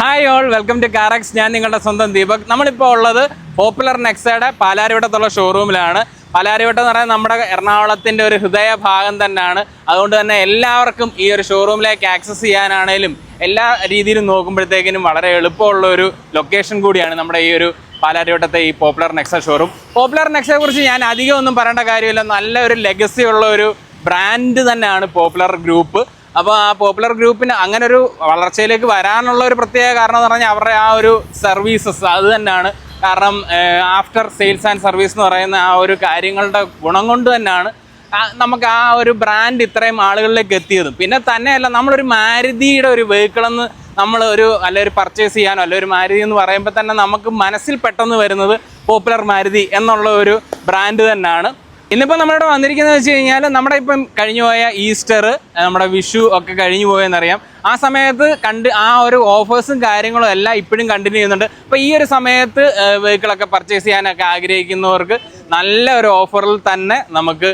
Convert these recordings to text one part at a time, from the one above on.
Hi all, welcome to കാറക്സ്. ഞാൻ നിങ്ങളുടെ സ്വന്തം ദീപക്. നമ്മളിപ്പോൾ ഉള്ളത് പോപ്പുലർ നെക്സയുടെ പാലാരിവട്ടത്തുള്ള ഷോറൂമിലാണ്. പാലാരിവട്ടം എന്ന് പറയുന്നത് നമ്മുടെ എറണാകുളത്തിൻ്റെ ഒരു ഹൃദയഭാഗം തന്നെയാണ്. അതുകൊണ്ട് തന്നെ എല്ലാവർക്കും ഈ ഒരു ഷോറൂമിലേക്ക് ആക്സസ് ചെയ്യാനാണേലും എല്ലാ രീതിയിലും നോക്കുമ്പോഴത്തേക്കിനും വളരെ എളുപ്പമുള്ള ഒരു ലൊക്കേഷൻ കൂടിയാണ് നമ്മുടെ ഈ ഒരു പാലാരിവട്ടത്തെ ഈ പോപ്പുലർ നെക്സ ഷോറൂം. പോപ്പുലർ നെക്സയെ കുറിച്ച് ഞാൻ അധികം ഒന്നും പറയേണ്ട കാര്യമില്ല. നല്ല ഒരു ലെഗസി ഉള്ള ഒരു ബ്രാൻഡ് തന്നെയാണ് പോപ്പുലർ ഗ്രൂപ്പ്. അപ്പോൾ ആ പോപ്പുലർ ഗ്രൂപ്പിന് അങ്ങനെ ഒരു വളർച്ചയിലേക്ക് വരാനുള്ള ഒരു പ്രത്യേക കാരണം എന്ന് പറഞ്ഞാൽ അവരുടെ ആ ഒരു സർവീസസ് അത് തന്നെയാണ്. കാരണം ആഫ്റ്റർ സെയിൽസ് ആൻഡ് സർവീസ് എന്ന് പറയുന്ന ആ ഒരു കാര്യങ്ങളുടെ ഗുണം കൊണ്ട് തന്നെയാണ് നമുക്ക് ആ ഒരു ബ്രാൻഡ് ഇത്രയും ആളുകളിലേക്ക് എത്തിയതും. പിന്നെ തന്നെയല്ല, നമ്മളൊരു മാരുതിയുടെ ഒരു വെഹിക്കിളെന്ന് നമ്മൾ ഒരു പർച്ചേസ് ചെയ്യാനോ ഒരു മാരുതി എന്ന് പറയുമ്പോൾ തന്നെ നമുക്ക് മനസ്സിൽ പെട്ടെന്ന് വരുന്നത് പോപ്പുലർ മാരുതി എന്നുള്ള ഒരു ബ്രാൻഡ് തന്നെയാണ്. ഇന്നിപ്പോൾ നമ്മളിവിടെ വന്നിരിക്കുന്നത് വെച്ച് കഴിഞ്ഞാൽ നമ്മുടെ ഇപ്പം കഴിഞ്ഞു പോയ ഈസ്റ്റർ, നമ്മുടെ വിഷു ഒക്കെ കഴിഞ്ഞു പോയെന്നറിയാം. ആ സമയത്ത് ആ ഒരു ഓഫേഴ്സും കാര്യങ്ങളും എല്ലാം ഇപ്പോഴും കണ്ടിന്യൂ ചെയ്യുന്നുണ്ട്. അപ്പോൾ ഈ ഒരു സമയത്ത് വെഹിക്കിളൊക്കെ പർച്ചേസ് ചെയ്യാനൊക്കെ ആഗ്രഹിക്കുന്നവർക്ക് നല്ല ഒരു ഓഫറിൽ തന്നെ നമുക്ക്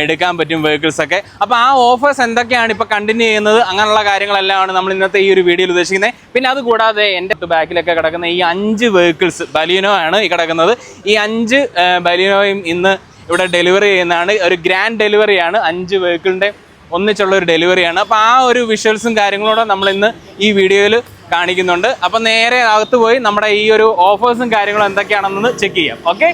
എടുക്കാൻ പറ്റും വെഹിക്കിൾസൊക്കെ. അപ്പോൾ ആ ഓഫേഴ്സ് എന്തൊക്കെയാണ് ഇപ്പോൾ കണ്ടിന്യൂ ചെയ്യുന്നത്, അങ്ങനെയുള്ള കാര്യങ്ങളെല്ലാമാണ് നമ്മൾ ഇന്നത്തെ ഈ ഒരു വീഡിയോയിൽ ഉദ്ദേശിക്കുന്നത്. പിന്നെ അതുകൂടാതെ എൻ്റെ ബാക്കിലൊക്കെ കിടക്കുന്ന ഈ 5 വെഹിക്കിൾസ് ബലീനോ ആണ് ഈ കിടക്കുന്നത്. ഈ 5 ബലീനോയും ഇന്ന് ഇവിടെ ഡെലിവറി ചെയ്യുന്നതാണ്. ഒരു ഗ്രാൻഡ് ഡെലിവറിയാണ്, 5 വെഹിക്കിളിൻ്റെ ഒന്നിച്ചുള്ള ഒരു ഡെലിവറിയാണ്. അപ്പോൾ ആ ഒരു വിഷ്വൽസും കാര്യങ്ങളോടെ നമ്മളിന്ന് ഈ വീഡിയോയിൽ കാണിക്കുന്നുണ്ട്. അപ്പോൾ നേരെ അകത്ത് പോയി നമ്മുടെ ഈ ഒരു ഓഫേഴ്സും കാര്യങ്ങളും എന്തൊക്കെയാണെന്ന് ചെക്ക് ചെയ്യാം. Okay,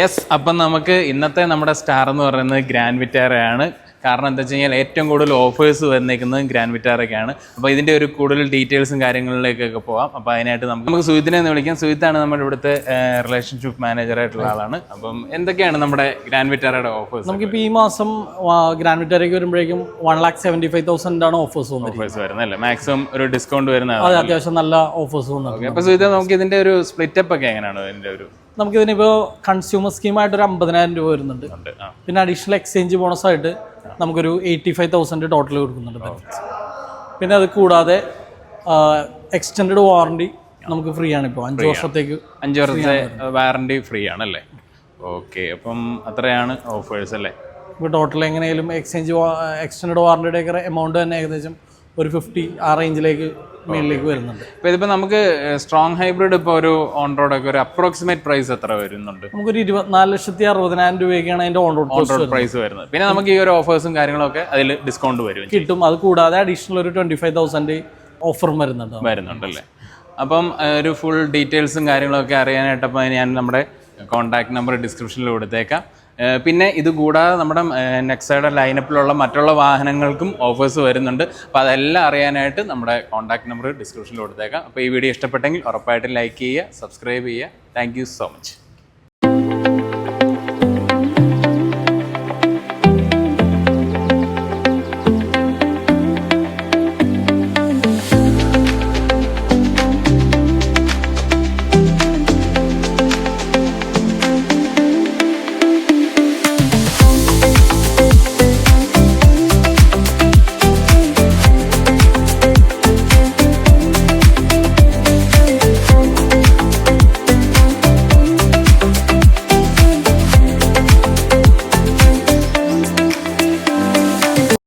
yes. അപ്പം നമുക്ക് ഇന്നത്തെ നമ്മുടെ സ്റ്റാർ എന്ന് പറയുന്നത് ഗ്രാൻഡ് വിറ്റാരയാണ്. കാരണം എന്താ വെച്ച് കഴിഞ്ഞാൽ ഏറ്റവും കൂടുതൽ ഓഫേഴ്സ് വന്നേക്കുന്നത് ഗ്രാൻഡ് വിറ്റാറൊക്കെയാണ്. അപ്പോൾ ഇതിൻ്റെ ഒരു കൂടുതൽ ഡീറ്റെയിൽസും കാര്യങ്ങളിലേക്കൊക്കെ പോകാം. അപ്പോൾ അതിനായിട്ട് നമുക്ക് സുഹിത്തിനെ ഒന്ന് വിളിക്കാം. സുഹിത്താണ് നമ്മുടെ ഇവിടുത്തെ റിലേഷൻഷിപ്പ് മാനേജറായിട്ടുള്ള ആളാണ്. അപ്പം എന്തൊക്കെയാണ് നമ്മുടെ ഗ്രാൻഡ് വിറ്റാറയുടെ ഓഫേഴ്സ്? നമുക്കിപ്പോൾ ഈ മാസം ഗ്രാൻഡ് വിറ്റാരയ്ക്ക് വരുമ്പോഴേക്കും 1,75,000 ആണ് ഓഫേഴ്സ് വരുന്നത് അല്ലേ? മാക്സിമം ഒരു ഡിസ്കൗണ്ട് വരുന്നതാണ്. അതെ, അത്യാവശ്യം നല്ല ഓഫേഴ്സ് വന്നു. അപ്പോൾ സുഹിത, നമുക്ക് ഇതിൻ്റെ ഒരു സ്പ്ലിറ്റപ്പ് ഒക്കെ എങ്ങനെയാണ്? ഇതിൻ്റെ ഒരു നമുക്കിതിനിപ്പോൾ കൺസ്യൂമർ സ്കീമായിട്ട് ഒരു 50,000 രൂപ വരുന്നുണ്ട്. പിന്നെ അഡീഷണൽ എക്സ്ചേഞ്ച് ബോണസ് ആയിട്ട് നമുക്കൊരു 85,000 ടോട്ടൽ കൊടുക്കുന്നുണ്ട്. പിന്നെ അത് കൂടാതെ എക്സ്റ്റൻഡ് വാറണ്ടി നമുക്ക് ഫ്രീ ആണ്. ഇപ്പോൾ 5 വർഷത്തേക്ക് 5 വർഷത്തെ വാറണ്ടി ഫ്രീ ആണല്ലേ? ഓക്കെ, അപ്പം അത്രയാണ് ഓഫേഴ്സ് അല്ലേ? ഇപ്പോൾ ടോട്ടൽ എങ്ങനെയാലും എക്സ്റ്റൻഡ് വാറണ്ടിയുടെ ഒക്കെ എമൗണ്ട് തന്നെ ഏകദേശം ഒരു 50 ആ റേഞ്ചിലേക്ക് മേളിലേക്ക് വരുന്നുണ്ട്. ഇപ്പോൾ ഇതിപ്പോൾ നമുക്ക് സ്ട്രോങ് ഹൈബ്രിഡ് ഇപ്പോൾ ഒരു ഓൺ റോഡൊക്കെ ഒരു അപ്രോക്സിമേറ്റ് പ്രൈസ് എത്ര വരുന്നുണ്ട്? നമുക്കൊരു 24,60,000 രൂപയ്ക്കാണ് അതിൻ്റെ ഓൺ റോഡ് പ്രൈസ് വരുന്നത്. പിന്നെ നമുക്ക് ഈ ഒരു ഓഫേഴ്സും കാര്യങ്ങളൊക്കെ അതിൽ ഡിസ്കൗണ്ട് കിട്ടും. അത് കൂടാതെ അഡീഷണൽ ഒരു 25,000 ഓഫറും വരുന്നുണ്ടല്ലേ? അപ്പം ഒരു ഫുൾ ഡീറ്റെയിൽസും കാര്യങ്ങളൊക്കെ അറിയാനായിട്ടപ്പോൾ ഞാൻ നമ്മുടെ കോൺടാക്ട് നമ്പർ ഡിസ്ക്രിപ്ഷനിൽ കൊടുത്തേക്കാം. പിന്നെ ഇത് കൂടാതെ നമ്മുടെ നെക്സയുടെ ലൈനപ്പിലുള്ള മറ്റുള്ള വാഹനങ്ങൾക്കും ഓഫേഴ്സ് വരുന്നുണ്ട്. അപ്പോൾ അതെല്ലാം അറിയാനായിട്ട് നമ്മുടെ കോൺടാക്ട് നമ്പർ ഡിസ്ക്രിപ്ഷനിൽ കൊടുത്തേക്കാം. അപ്പോൾ ഈ വീഡിയോ ഇഷ്ടപ്പെട്ടെങ്കിൽ ഉറപ്പായിട്ടും ലൈക്ക് ചെയ്യുക, സബ്സ്ക്രൈബ് ചെയ്യുക. Thank you so much.